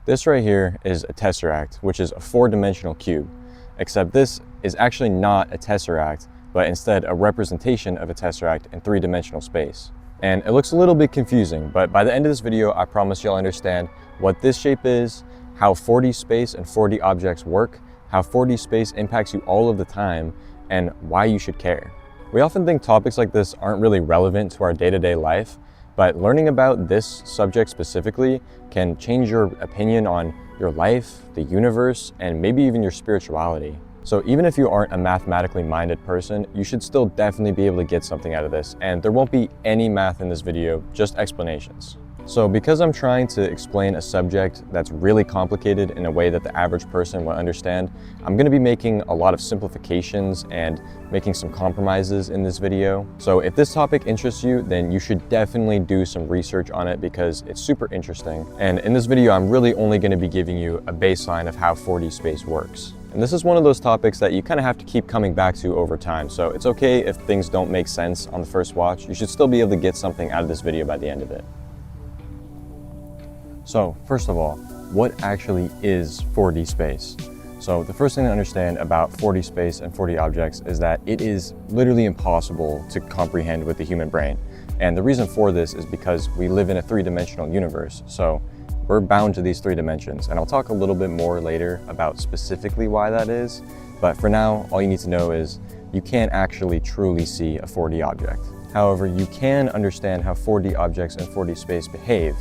This right here is a tesseract, which is a 4-dimensional cube, except this is actually not a tesseract, but instead a representation of a tesseract in 3-dimensional space. And it looks a little bit confusing, but by the end of this video, I promise you'll understand what this shape is, how 4D space and 4D objects work, how 4D space impacts you all of the time, and why you should care. We often think topics like this aren't really relevant to our day-to-day life, but learning about this subject specifically can change your opinion on your life, the universe, and maybe even your spirituality. So even if you aren't a mathematically minded person, you should still definitely be able to get something out of this, and there won't be any math in this video, just explanations. So because I'm trying to explain a subject that's really complicated in a way that the average person will understand, I'm going to be making a lot of simplifications and making some compromises in this video. So if this topic interests you, then you should definitely do some research on it because it's super interesting. And in this video, I'm really only going to be giving you a baseline of how 4D space works. And this is one of those topics that you kind of have to keep coming back to over time. So it's okay if things don't make sense on the first watch. You should still be able to get something out of this video by the end of it. So first of all, what actually is 4D space? So the first thing to understand about 4D space and 4D objects is that it is literally impossible to comprehend with the human brain. And the reason for this is because we live in a 3-dimensional universe. So we're bound to these 3 dimensions. And I'll talk a little bit more later about specifically why that is. But for now, all you need to know is you can't actually truly see a 4D object. However, you can understand how 4D objects and 4D space behave.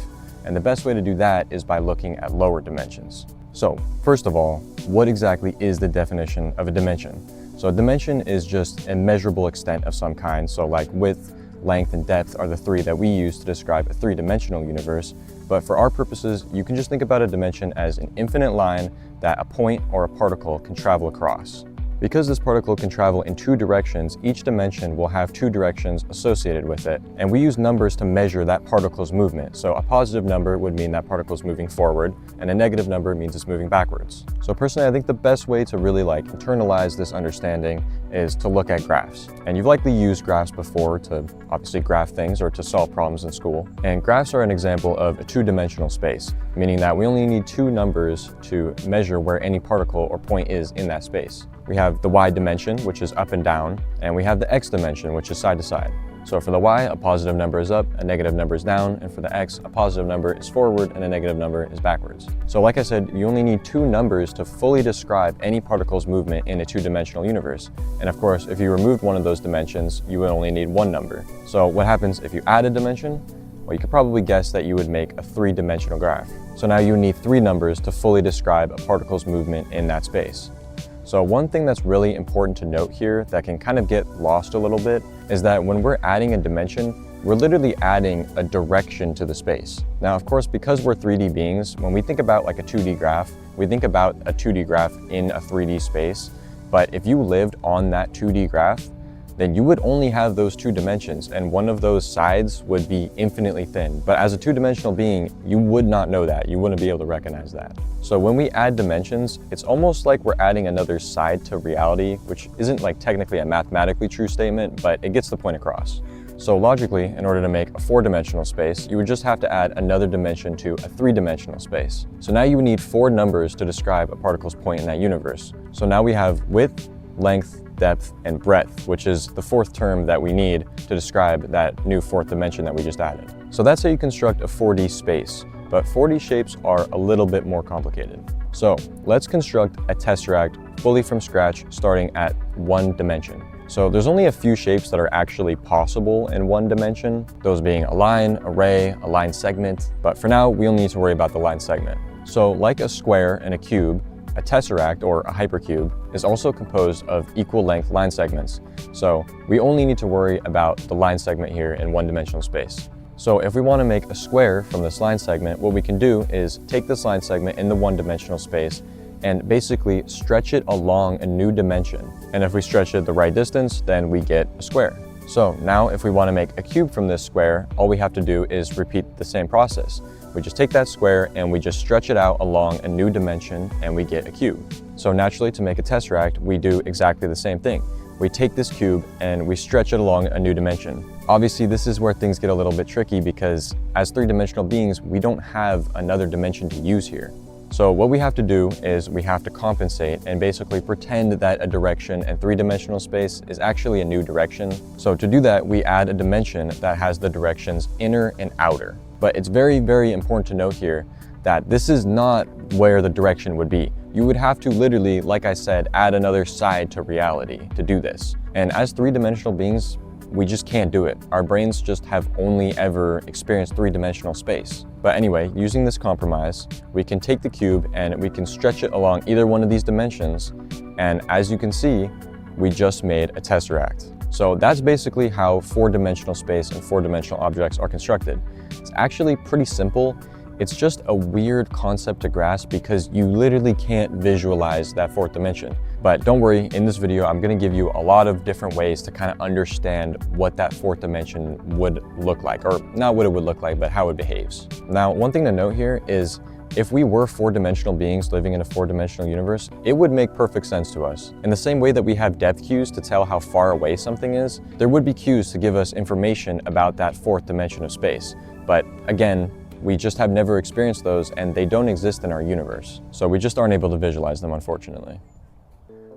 And the best way to do that is by looking at lower dimensions. So first of all, what exactly is the definition of a dimension? So a dimension is just a measurable extent of some kind. So like width, length, and depth are the 3 that we use to describe a 3-dimensional universe. But for our purposes, you can just think about a dimension as an infinite line that a point or a particle can travel across. Because this particle can travel in 2 directions, each dimension will have 2 directions associated with it. And we use numbers to measure that particle's movement. So a positive number would mean that particle's moving forward, and a negative number means it's moving backwards. So personally, I think the best way to really internalize this understanding is to look at graphs. And you've likely used graphs before to obviously graph things or to solve problems in school. And graphs are an example of a 2-dimensional space, meaning that we only need 2 numbers to measure where any particle or point is in that space. We have the y dimension, which is up and down, and we have the x dimension, which is side to side. So for the y, a positive number is up, a negative number is down, and for the x, a positive number is forward and a negative number is backwards. So like I said, you only need 2 numbers to fully describe any particle's movement in a 2-dimensional universe. And of course, if you removed one of those dimensions, you would only need 1 number. So what happens if you add a dimension? Well, you could probably guess that you would make a 3-dimensional graph. So now you need 3 numbers to fully describe a particle's movement in that space. So one thing that's really important to note here that can kind of get lost a little bit is that when we're adding a dimension, we're literally adding a direction to the space. Now, of course, because we're 3D beings, when we think about like a 2D graph, we think about a 2D graph in a 3D space. But if you lived on that 2D graph, then you would only have those 2 dimensions, and one of those sides would be infinitely thin. But as a 2-dimensional being, you would not know that. You wouldn't be able to recognize that. So when we add dimensions, it's almost like we're adding another side to reality, which isn't technically a mathematically true statement, but it gets the point across. So logically, in order to make a 4-dimensional space, you would just have to add another dimension to a 3-dimensional space. So now you would need 4 numbers to describe a particle's point in that universe. So now we have width, length, depth, and breadth, which is the 4th term that we need to describe that new 4th dimension that we just added. So that's how you construct a 4D space, but 4D shapes are a little bit more complicated. So let's construct a tesseract fully from scratch, starting at 1 dimension. So there's only a few shapes that are actually possible in 1 dimension, those being a line, a ray, a line segment, but for now, we only need to worry about the line segment. So like a square and a cube, a tesseract, or a hypercube, is also composed of equal length line segments. So we only need to worry about the line segment here in 1-dimensional space. So if we want to make a square from this line segment, what we can do is take this line segment in the 1-dimensional space and basically stretch it along a new dimension. And if we stretch it the right distance, then we get a square. So now if we want to make a cube from this square, all we have to do is repeat the same process. We just take that square and we just stretch it out along a new dimension and we get a cube. So naturally, to make a tesseract, we do exactly the same thing. We take this cube and we stretch it along a new dimension. Obviously, this is where things get a little bit tricky because as 3-dimensional beings, we don't have another dimension to use here. So what we have to do is we have to compensate and basically pretend that a direction in three-dimensional space is actually a new direction. So to do that, we add a dimension that has the directions inner and outer. But it's very, very important to note here that this is not where the direction would be. You would have to literally, like I said, add another side to reality to do this. And as three-dimensional beings, we just can't do it. Our brains just have only ever experienced three-dimensional space. But anyway, using this compromise, we can take the cube and we can stretch it along either one of these dimensions. And as you can see, we just made a tesseract. So that's basically how four-dimensional space and four-dimensional objects are constructed. It's actually pretty simple. It's just a weird concept to grasp because you literally can't visualize that fourth dimension. But don't worry, in this video, I'm gonna give you a lot of different ways to kind of understand what that fourth dimension would look like, or not what it would look like, but how it behaves. Now, one thing to note here is if we were four-dimensional beings living in a four-dimensional universe, it would make perfect sense to us. In the same way that we have depth cues to tell how far away something is, there would be cues to give us information about that fourth dimension of space. But again, we just have never experienced those and they don't exist in our universe. So we just aren't able to visualize them, unfortunately.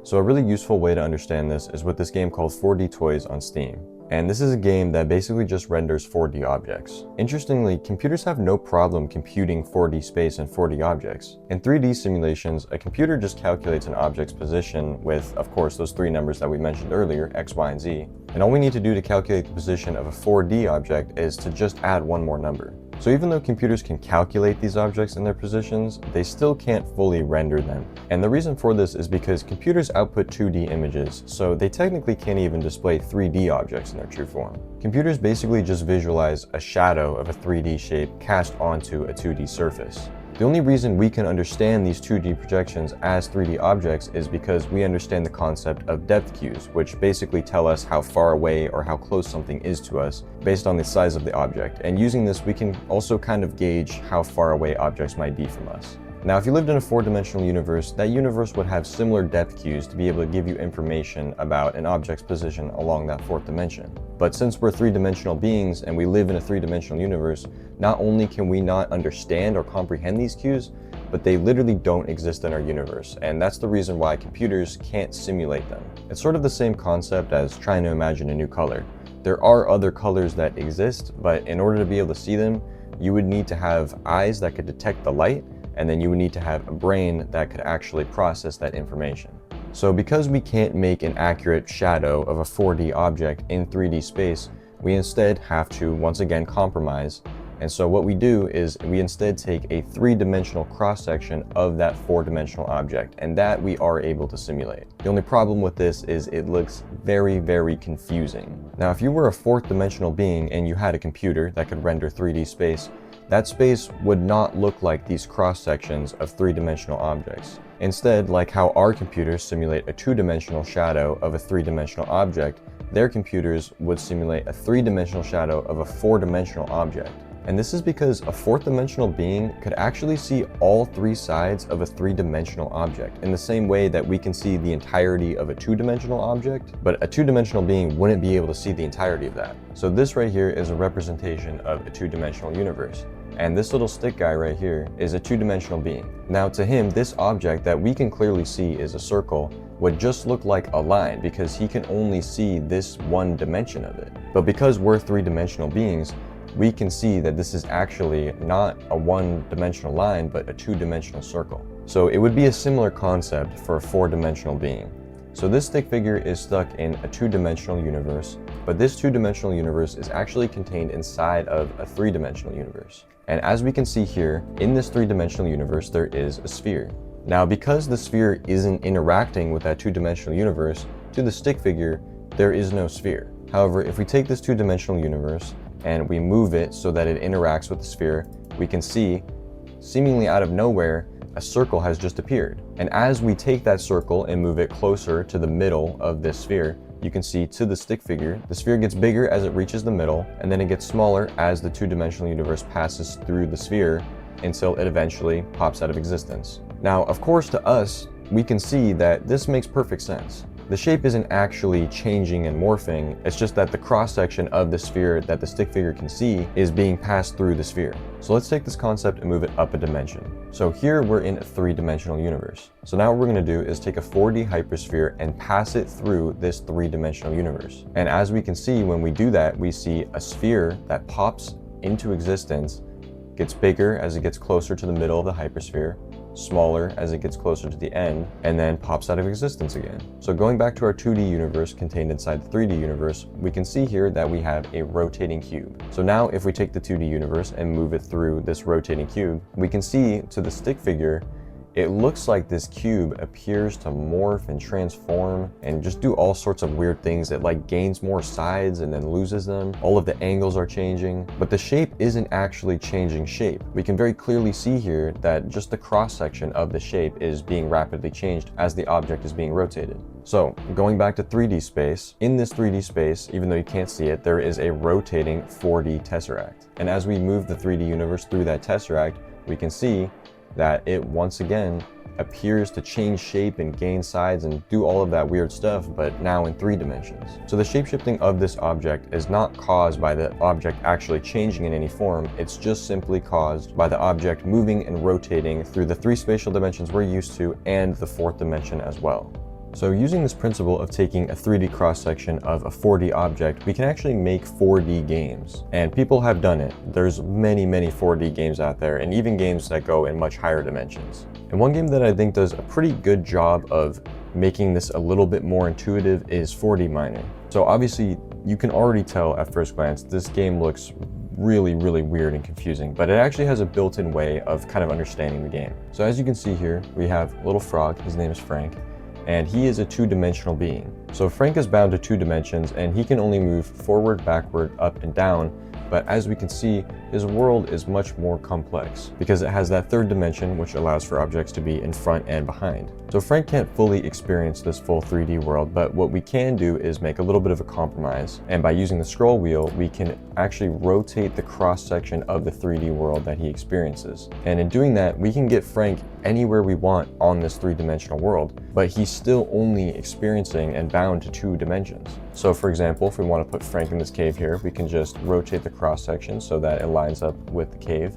So a really useful way to understand this is with this game called 4D Toys on Steam. And this is a game that basically just renders 4D objects. Interestingly, computers have no problem computing 4D space and 4D objects. In 3D simulations, a computer just calculates an object's position with, of course, those three numbers that we mentioned earlier, X, Y, and Z. And all we need to do to calculate the position of a 4D object is to just add one more number. So even though computers can calculate these objects and their positions, they still can't fully render them. And the reason for this is because computers output 2D images, so they technically can't even display 3D objects in their true form. Computers basically just visualize a shadow of a 3D shape cast onto a 2D surface. The only reason we can understand these 2D projections as 3D objects is because we understand the concept of depth cues, which basically tell us how far away or how close something is to us based on the size of the object. And using this, we can also kind of gauge how far away objects might be from us. Now, if you lived in a four-dimensional universe, that universe would have similar depth cues to be able to give you information about an object's position along that fourth dimension. But since we're three-dimensional beings and we live in a three-dimensional universe, not only can we not understand or comprehend these cues, but they literally don't exist in our universe. And that's the reason why computers can't simulate them. It's sort of the same concept as trying to imagine a new color. There are other colors that exist, but in order to be able to see them, you would need to have eyes that could detect the light, and then you would need to have a brain that could actually process that information. So because we can't make an accurate shadow of a 4D object in 3D space, we instead have to once again compromise. And so what we do is we instead take a three-dimensional cross-section of that four-dimensional object, and that we are able to simulate. The only problem with this is it looks very, very confusing. Now, if you were a fourth-dimensional being and you had a computer that could render 3D space, that space would not look like these cross-sections of three-dimensional objects. Instead, like how our computers simulate a two-dimensional shadow of a three-dimensional object, their computers would simulate a three-dimensional shadow of a four-dimensional object. And this is because a fourth-dimensional being could actually see all three sides of a three-dimensional object in the same way that we can see the entirety of a two-dimensional object, but a two-dimensional being wouldn't be able to see the entirety of that. So this right here is a representation of a two-dimensional universe. And this little stick guy right here is a two-dimensional being. Now to him, this object that we can clearly see is a circle would just look like a line because he can only see this one dimension of it. But because we're three-dimensional beings, we can see that this is actually not a one-dimensional line, but a two-dimensional circle. So it would be a similar concept for a four-dimensional being. So this stick figure is stuck in a two-dimensional universe, but this two-dimensional universe is actually contained inside of a three-dimensional universe. And as we can see here, in this three-dimensional universe, there is a sphere. Now, because the sphere isn't interacting with that two-dimensional universe, to the stick figure, there is no sphere. However, if we take this two-dimensional universe and we move it so that it interacts with the sphere, we can see, seemingly out of nowhere, a circle has just appeared. And as we take that circle and move it closer to the middle of this sphere, you can see to the stick figure, the sphere gets bigger as it reaches the middle, and then it gets smaller as the two-dimensional universe passes through the sphere until it eventually pops out of existence. Now, of course, to us, we can see that this makes perfect sense. the shape isn't actually changing and morphing, it's just that the cross-section of the sphere that the stick figure can see is being passed through the sphere. So let's take this concept and move it up a dimension. So here we're in a 3-dimensional universe. So now what we're going to do is take a 4D hypersphere and pass it through this 3-dimensional universe. And as we can see, when we do that, we see a sphere that pops into existence, gets bigger as it gets closer to the middle of the hypersphere, smaller as it gets closer to the end, and then pops out of existence again. So going back to our 2D universe contained inside the 3D universe, we can see here that we have a rotating cube. So now if we take the 2D universe and move it through this rotating cube, we can see to the stick figure, it looks like this cube appears to morph and transform and just do all sorts of weird things. It like gains more sides and then loses them. All of the angles are changing, but the shape isn't actually changing shape. We can very clearly see here that just the cross-section of the shape is being rapidly changed as the object is being rotated. So going back to 3D space, in this 3D space, even though you can't see it, there is a rotating 4D tesseract. And as we move the 3D universe through that tesseract, we can see that it once again appears to change shape and gain sides and do all of that weird stuff, but now in 3 dimensions. So the shapeshifting of this object is not caused by the object actually changing in any form, it's just simply caused by the object moving and rotating through the 3 spatial dimensions we're used to and the 4th dimension as well. So using this principle of taking a 3D cross-section of a 4D object, we can actually make 4D games. And people have done it. There's many 4D games out there, and even games that go in much higher dimensions. And one game that I think does a pretty good job of making this a little bit more intuitive is 4D-Miner. So obviously, you can already tell at first glance, this game looks really weird and confusing, but it actually has a built-in way of kind of understanding the game. So as you can see here, we have a little frog, his name is Frank, and he is a 2-dimensional being. So Frank is bound to 2 dimensions and he can only move forward, backward, up, and down. But as we can see, his world is much more complex because it has that 3rd dimension which allows for objects to be in front and behind. So Frank can't fully experience this full 3D world, but what we can do is make a little bit of a compromise. And by using the scroll wheel, we can actually rotate the cross-section of the 3D world that he experiences. And in doing that, we can get Frank anywhere we want on this 3-dimensional world, but he's still only experiencing and bound to 2 dimensions. So for example, if we want to put Frank in this cave here, we can just rotate the cross-section so that it lines up with the cave,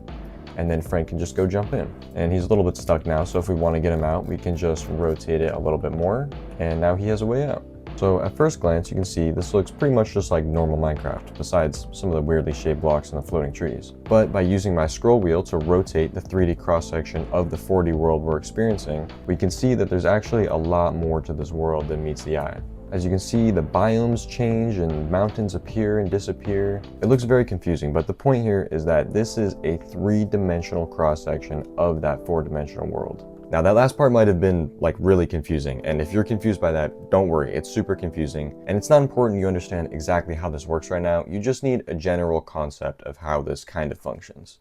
and then Frank can just go jump in. And he's a little bit stuck now, so if we want to get him out, we can just rotate it a little bit more, and now he has a way out. So at first glance, you can see this looks pretty much just like normal Minecraft, besides some of the weirdly shaped blocks and the floating trees. But by using my scroll wheel to rotate the 3D cross-section of the 4D world we're experiencing, we can see that there's actually a lot more to this world than meets the eye. As you can see, the biomes change and mountains appear and disappear. It looks very confusing, but the point here is that this is a 3-dimensional cross-section of that 4-dimensional world. Now that last part might have been like really confusing, and if you're confused by that, don't worry, it's super confusing, and it's not important you understand exactly how this works right now, you just need a general concept of how this kind of functions.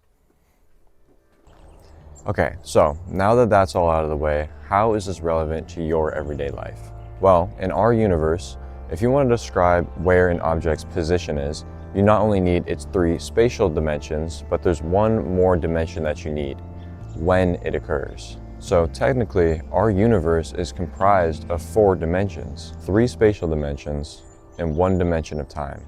Okay, so now that that's all out of the way, how is this relevant to your everyday life? Well, in our universe, if you want to describe where an object's position is, you not only need its 3 spatial dimensions, but there's one more dimension that you need: when it occurs. So technically, our universe is comprised of 4 dimensions, 3 spatial dimensions, and 1 dimension of time.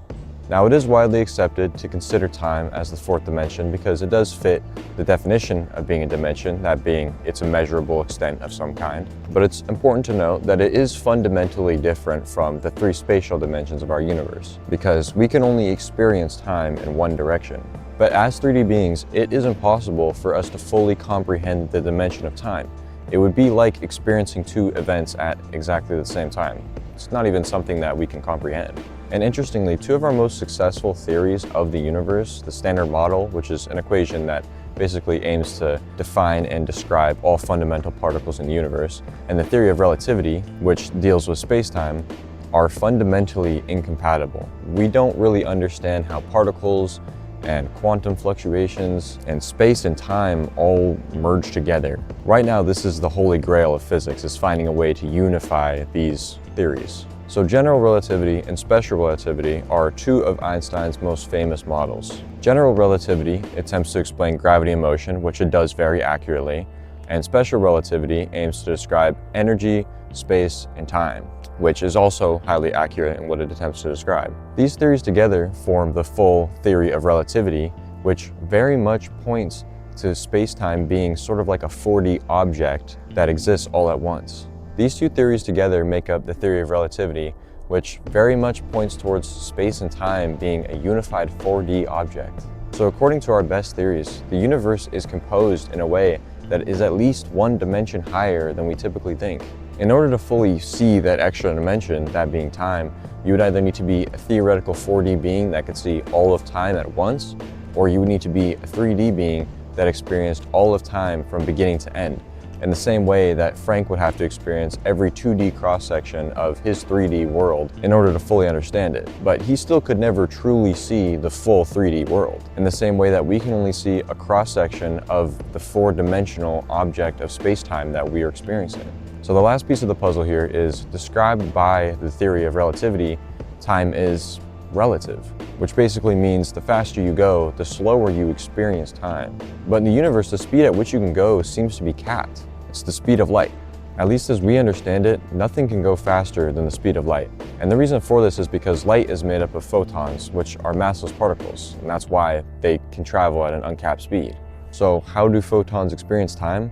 Now, it is widely accepted to consider time as the 4th dimension because it does fit the definition of being a dimension, that being it's a measurable extent of some kind. But it's important to note that it is fundamentally different from the 3 spatial dimensions of our universe because we can only experience time in one direction. But as 3D beings, it is impossible for us to fully comprehend the dimension of time. It would be like experiencing 2 events at exactly the same time. It's not even something that we can comprehend. And interestingly, 2 of our most successful theories of the universe, the Standard Model, which is an equation that basically aims to define and describe all fundamental particles in the universe, and the theory of relativity, which deals with space-time, are fundamentally incompatible. We don't really understand how particles and quantum fluctuations and space and time all merge together. Right now, this is the holy grail of physics, is finding a way to unify these theories. So general relativity and special relativity are 2 of Einstein's most famous models. General relativity attempts to explain gravity and motion, which it does very accurately, And special relativity aims to describe energy, space, and time, which is also highly accurate in what it attempts to describe. These theories together form the full theory of relativity, which very much points to space-time being sort of like a 4D object that exists all at once. These two theories together make up the theory of relativity, which very much points towards space and time being a unified 4D object. So according to our best theories, the universe is composed in a way that is at least one dimension higher than we typically think. In order to fully see that extra dimension, that being time, you would either need to be a theoretical 4D being that could see all of time at once, or you would need to be a 3D being that experienced all of time from beginning to end, in the same way that Frank would have to experience every 2D cross-section of his 3D world in order to fully understand it. But he still could never truly see the full 3D world, in the same way that we can only see a cross-section of the 4-dimensional object of space-time that we are experiencing. So the last piece of the puzzle here is described by the theory of relativity. Time is relative, which basically means the faster you go, the slower you experience time. But in the universe, the speed at which you can go seems to be capped. It's the speed of light. At least as we understand it, nothing can go faster than the speed of light. And the reason for this is because light is made up of photons, which are massless particles, and that's why they can travel at an uncapped speed. So how do photons experience time?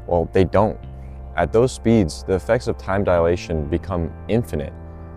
Well, they don't. At those speeds, the effects of time dilation become infinite.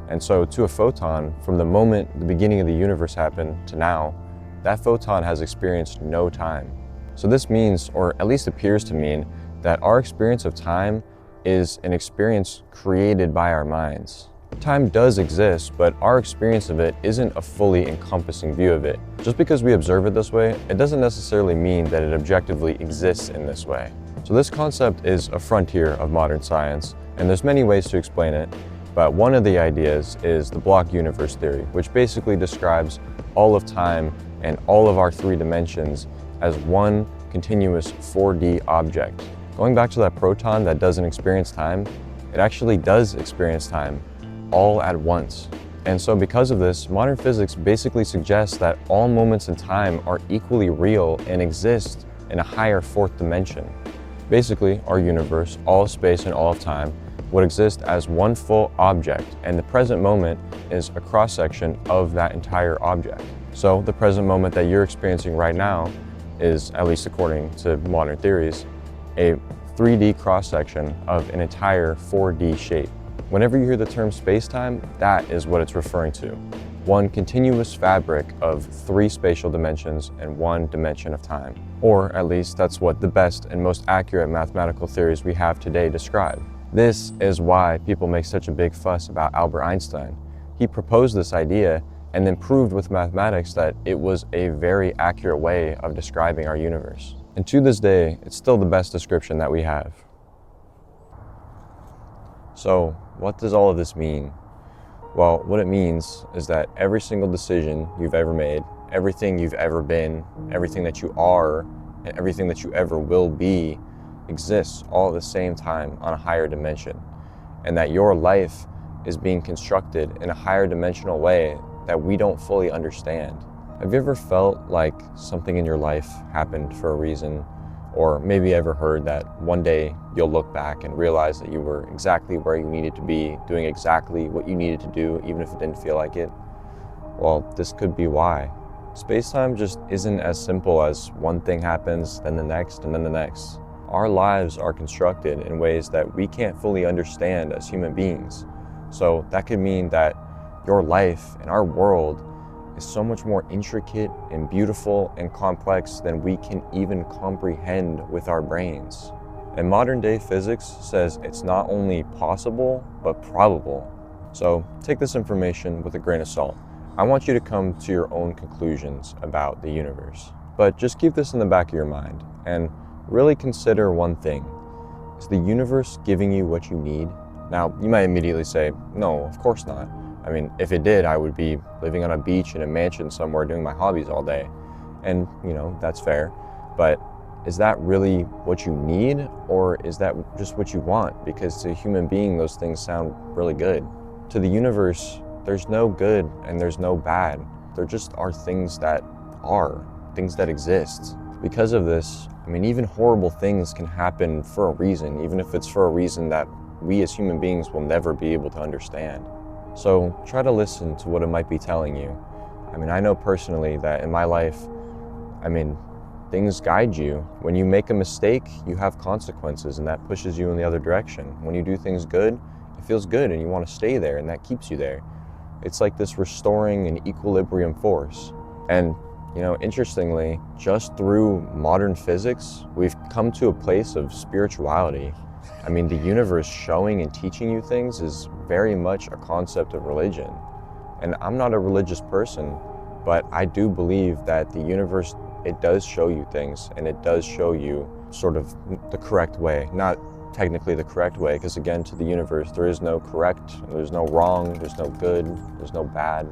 And so to a photon, from the moment the beginning of the universe happened to now, that photon has experienced no time. So this means, or at least appears to mean, that our experience of time is an experience created by our minds. Time does exist, but our experience of it isn't a fully encompassing view of it. Just because we observe it this way, it doesn't necessarily mean that it objectively exists in this way. So this concept is a frontier of modern science, and there's many ways to explain it. But one of the ideas is the block universe theory, which basically describes all of time and all of our 3 dimensions as one continuous 4D object. Going back to that proton that doesn't experience time, it actually does experience time all at once. And so because of this, modern physics basically suggests that all moments in time are equally real and exist in a higher 4th dimension. Basically, our universe, all of space and all of time, would exist as one full object, and the present moment is a cross-section of that entire object. So the present moment that you're experiencing right now is, at least according to modern theories, a 3D cross-section of an entire 4D shape. Whenever you hear the term space-time, that is what it's referring to. One continuous fabric of 3 spatial dimensions and 1 dimension of time. Or at least that's what the best and most accurate mathematical theories we have today describe. This is why people make such a big fuss about Albert Einstein. He proposed this idea and then proved with mathematics that it was a very accurate way of describing our universe. And to this day, it's still the best description that we have. So, what does all of this mean? Well, what it means is that every single decision you've ever made, everything you've ever been, everything that you are, and everything that you ever will be exists all at the same time on a higher dimension. And that your life is being constructed in a higher dimensional way that we don't fully understand. Have you ever felt like something in your life happened for a reason? Or maybe ever heard that one day you'll look back and realize that you were exactly where you needed to be, doing exactly what you needed to do, even if it didn't feel like it? Well, this could be why. Space-time just isn't as simple as one thing happens, then the next, and then the next. Our lives are constructed in ways that we can't fully understand as human beings. So that could mean that your life and our world is so much more intricate and beautiful and complex than we can even comprehend with our brains. And modern day physics says it's not only possible, but probable. So take this information with a grain of salt. I want you to come to your own conclusions about the universe. But just keep this in the back of your mind and really consider one thing. Is the universe giving you what you need? Now, you might immediately say, no, of course not. I mean, if it did, I would be living on a beach in a mansion somewhere doing my hobbies all day. And, that's fair. But is that really what you need? Or is that just what you want? Because to a human being, those things sound really good. To the universe, there's no good and there's no bad. There just are things that exist. Because of this, I mean, even horrible things can happen for a reason, even if it's for a reason that we as human beings will never be able to understand. So try to listen to what it might be telling you. I mean, I know personally that in my life, I mean, things guide you. When you make a mistake, you have consequences, and that pushes you in the other direction. When you do things good, it feels good and you want to stay there, and that keeps you there. It's like this restoring an equilibrium force. And interestingly, just through modern physics, we've come to a place of spirituality. I mean, the universe showing and teaching you things is very much a concept of religion. And I'm not a religious person, but I do believe that the universe, it does show you things, and it does show you sort of the correct way. Not technically the correct way, because again, to the universe, there is no correct, there's no wrong, there's no good, there's no bad.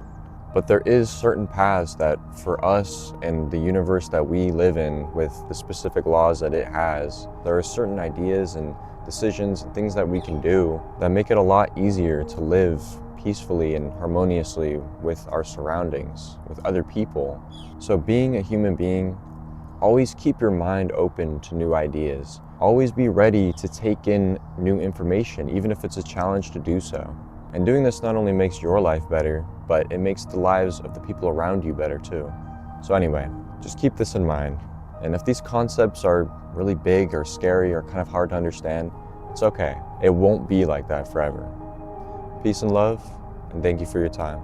But there is certain paths that for us and the universe that we live in, with the specific laws that it has, there are certain ideas and decisions and things that we can do that make it a lot easier to live peacefully and harmoniously with our surroundings, with other people. So being a human being, always keep your mind open to new ideas. Always be ready to take in new information, even if it's a challenge to do so. And doing this not only makes your life better, but it makes the lives of the people around you better too. So anyway, just keep this in mind. And if these concepts are really big or scary or kind of hard to understand, it's okay. It won't be like that forever. Peace and love, and thank you for your time.